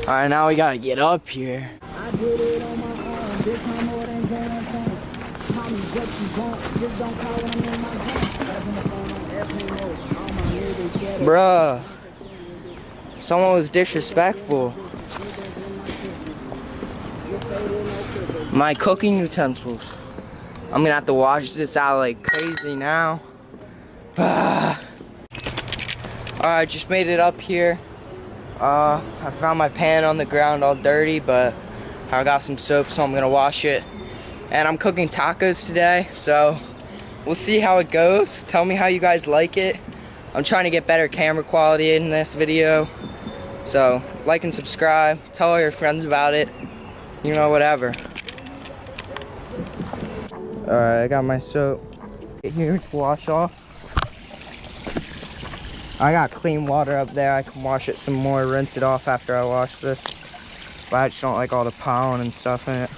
Alright, now we gotta get up here. I did it on my own. This time more than Valentine. Call me what you want. Just don't call when I'm in my zone. Having the phone on airplane mode. All my niggas get it. Bruh. Someone was disrespectful. My cooking utensils. I'm gonna have to wash this out like crazy now. Alright, just made it up here. I found my pan on the ground all dirty, but I got some soap, so I'm gonna wash it. And I'm cooking tacos today, so we'll see how it goes. Tell me how you guys like it. I'm trying to get better camera quality in this video. So, like and subscribe. Tell all your friends about it. You know, whatever. Alright, I got my soap here to wash off. I got clean water up there. I can wash it some more, rinse it off after I wash this. But I just don't like all the pollen and stuff in it.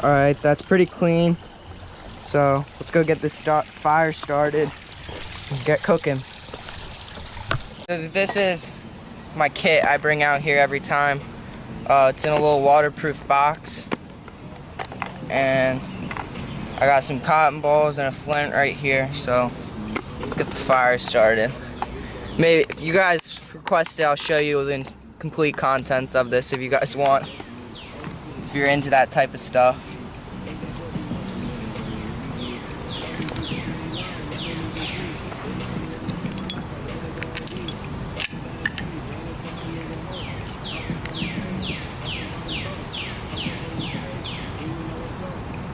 Alright, that's pretty clean. So, let's go get this fire started and get cooking. So this is my kit I bring out here every time. It's in a little waterproof box. And I got some cotton balls and a flint right here, so let's get the fire started. Maybe if you guys request it, I'll show you the complete contents of this if you guys want. If you're into that type of stuff.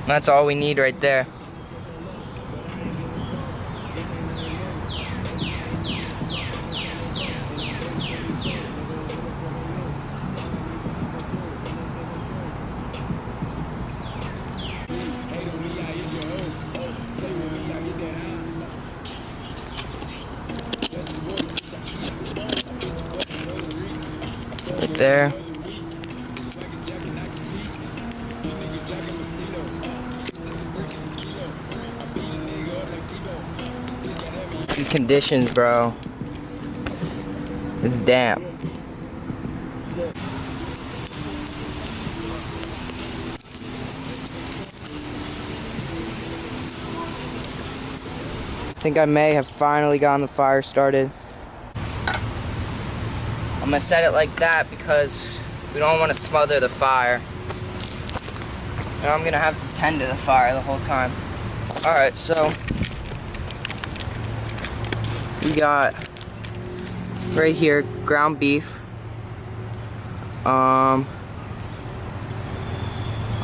That's all we need right there. Right there. These conditions, bro. It's damp. I think I may have finally gotten the fire started. I'm gonna set it like that because we don't want to smother the fire. And I'm gonna have to tend to the fire the whole time. Alright, so we got right here ground beef. I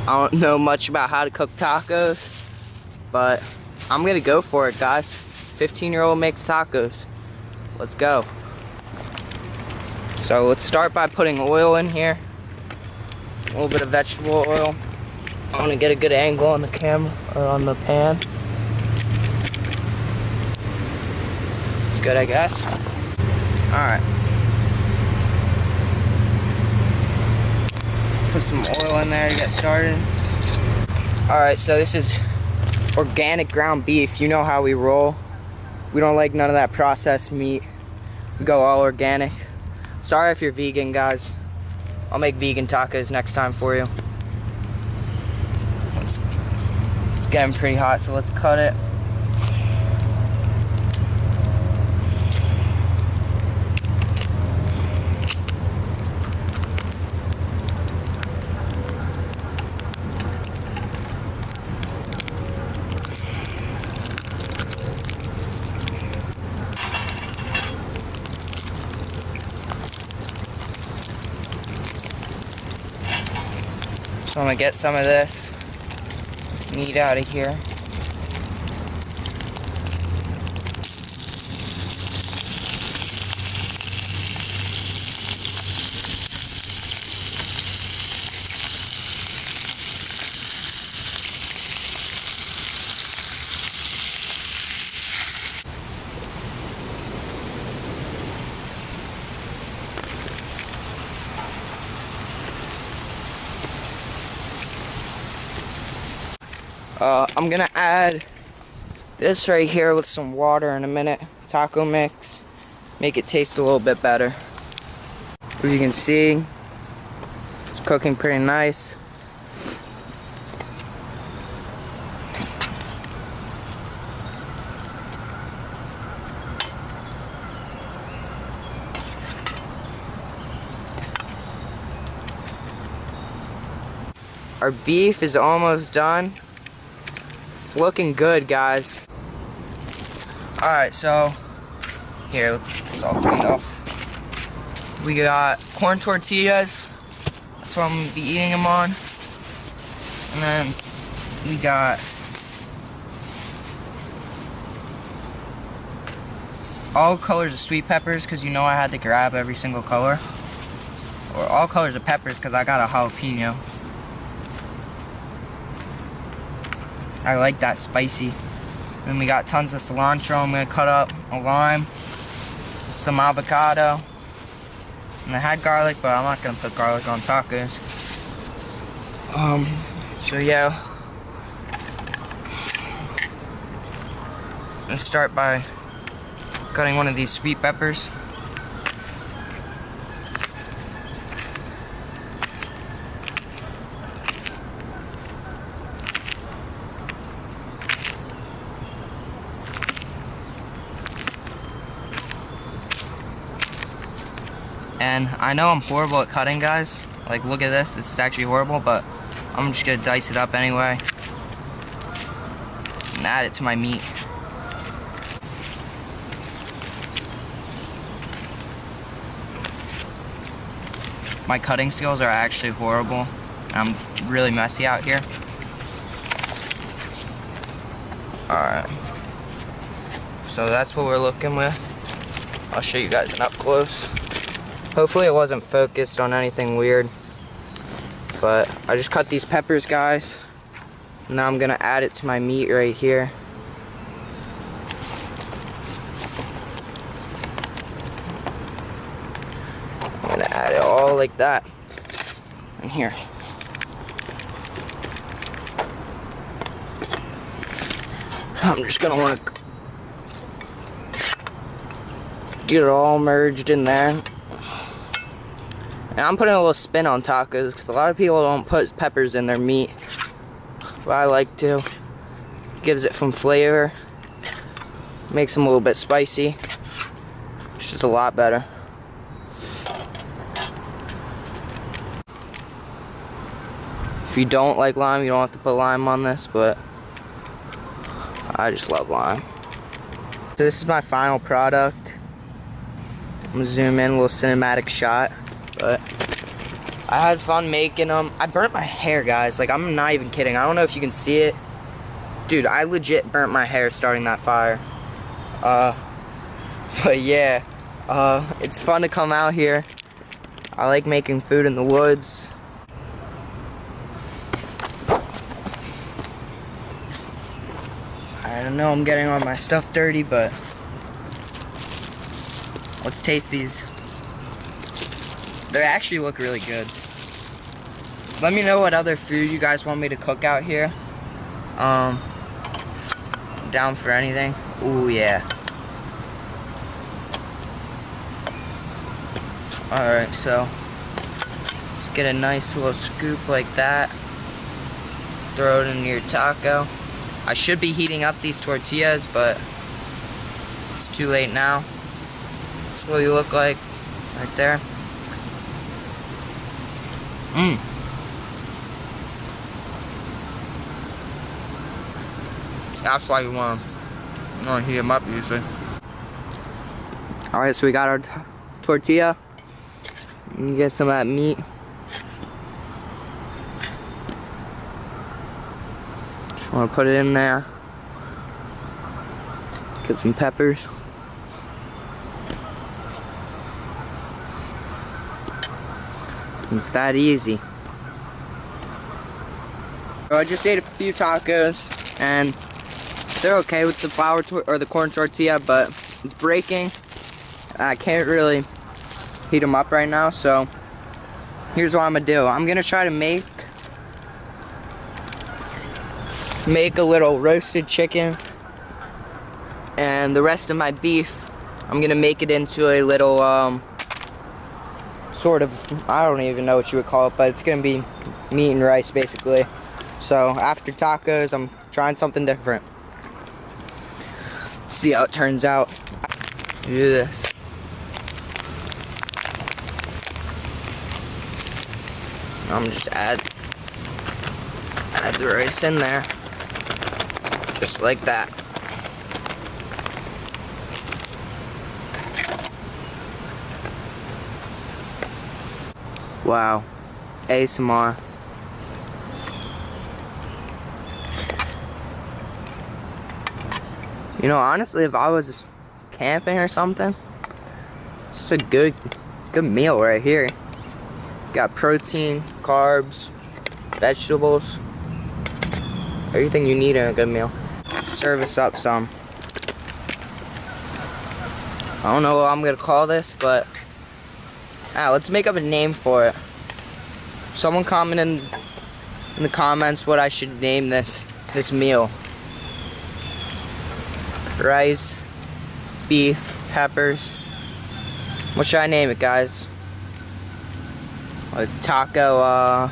don't know much about how to cook tacos, but I'm gonna go for it, guys. 15-year-old makes tacos. Let's go. So let's start by putting oil in here. A little bit of vegetable oil. I want to get a good angle on the camera or on the pan. It's good, I guess. Alright. Put some oil in there to get started. Alright, so this is organic ground beef. You know how we roll. We don't like none of that processed meat. We go all organic. Sorry if you're vegan, guys. I'll make vegan tacos next time for you. It's getting pretty hot, so let's cut it. So I'm gonna get some of this meat out of here. I'm gonna add this right here with some water in a minute. Taco mix. make it taste a little bit better. As you can see, it's cooking pretty nice. Our beef is almost done. It's looking good, guys. Alright, so here, let's get this all cleaned off. We got corn tortillas. That's what I'm gonna be eating them on. And then we got all colors of sweet peppers, because you know I had to grab every single color. Or all colors of peppers, because I got a jalapeno. I like that spicy. Then we got tons of cilantro. I'm gonna cut up a lime, some avocado, and I had garlic, but I'm not gonna put garlic on tacos. So yeah, I'm gonna start by cutting one of these sweet peppers. And I know I'm horrible at cutting, guys. Like, look at this. This is actually horrible, but I'm just gonna dice it up anyway and add it to my meat. My cutting skills are actually horrible. I'm really messy out here. Alright. So that's what we're looking with. I'll show you guys an up close. Hopefully it wasn't focused on anything weird. But I just cut these peppers, guys. Now I'm gonna add it to my meat right here. I'm gonna add it all like that. And here. I'm just gonna wanna get it all merged in there. And I'm putting a little spin on tacos because a lot of people don't put peppers in their meat. But I like to. Gives it some flavor. Makes them a little bit spicy. It's just a lot better. If you don't like lime, you don't have to put lime on this, but I just love lime. So this is my final product. I'm gonna zoom in, a little cinematic shot. But I had fun making them. I burnt my hair, guys. Like, I'm not even kidding. I don't know if you can see it. Dude, I legit burnt my hair starting that fire. But yeah, it's fun to come out here. I like making food in the woods. I don't know, I'm getting all my stuff dirty, but let's taste these. They actually look really good. Let me know what other food you guys want me to cook out here. Down for anything. Ooh, yeah. Alright, so let's get a nice little scoop like that. Throw it into your taco. I should be heating up these tortillas, but it's too late now. That's what you look like right there. That's why you want to heat them up usually. Alright, so we got our tortilla. You get some of that meat. Just want to put it in there. Get some peppers. It's that easy. So I just ate a few tacos, and they're okay with the flour or the corn tortilla, but it's breaking. I can't really heat them up right now, so here's what I'm gonna do. I'm gonna try to make a little roasted chicken, and the rest of my beef I'm gonna make it into a little sort of, I don't even know what you would call it, but it's gonna be meat and rice basically. So after tacos, I'm trying something different. See how it turns out. Do this. I'm gonna just add the rice in there, just like that. Wow, ASMR. You know, honestly, if I was camping or something, it's a good meal right here. Got protein, carbs, vegetables, everything you need in a good meal. Serve us up some. I don't know what I'm gonna call this, but let's make up a name for it. Someone comment in the comments what I should name this meal. Rice, beef, peppers. What should I name it, guys? A taco,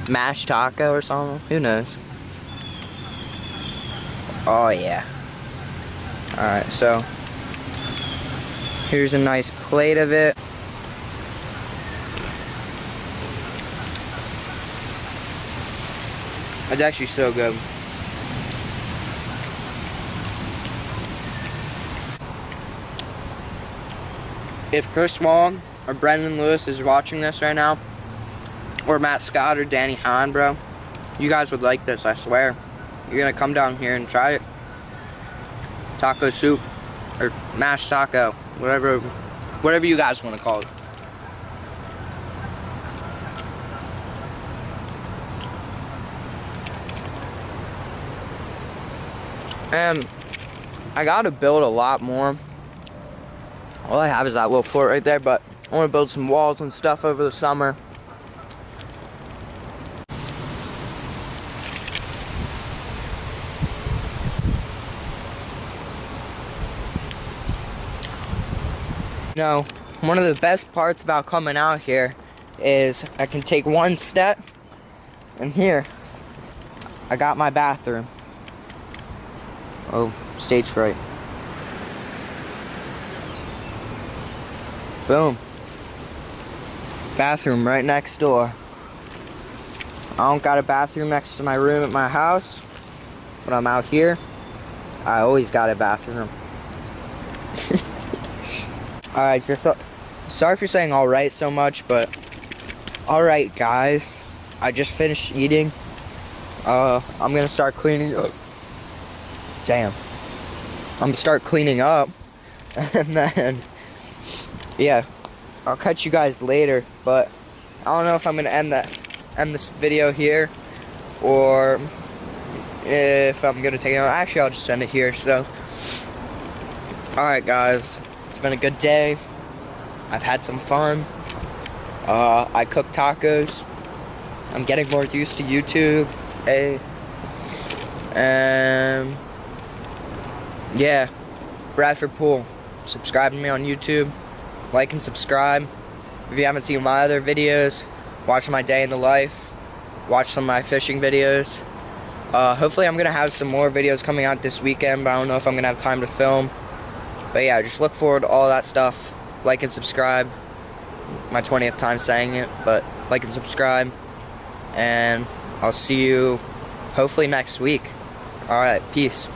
mashed taco or something? Who knows? Oh yeah. Alright, so here's a nice plate of it. It's actually so good. If Chris Wall or Brendan Lewis is watching this right now, or Matt Scott or Danny Hahn, bro, you guys would like this, I swear. You're gonna come down here and try it. Taco soup, or mashed taco, whatever you guys want to call it. And I gotta build a lot more. All I have is that little fort right there, but I want to build some walls and stuff over the summer. You know, one of the best parts about coming out here is I can take one step, and here, I got my bathroom. Oh, stage fright. Boom. Bathroom right next door. I don't got a bathroom next to my room at my house, but I'm out here. I always got a bathroom. Alright, sorry for saying alright so much, but alright guys. I just finished eating. I'm gonna start cleaning up. Damn. I'm gonna start cleaning up. And then, yeah, I'll catch you guys later, but I don't know if I'm gonna end this video here, or if I'm gonna take it out. Actually, I'll just end it here. So, alright guys, it's been a good day. I've had some fun. I cooked tacos. I'm getting more used to YouTube. And yeah, Bradford Pool. Subscribe to me on YouTube. Like and subscribe. If you haven't seen my other videos, watch my day in the life. Watch some of my fishing videos. Hopefully I'm gonna have some more videos coming out this weekend, but I don't know if I'm gonna have time to film. But yeah, just look forward to all that stuff. Like and subscribe. My 20th time saying it, but like and subscribe. And I'll see you hopefully next week. Alright, peace.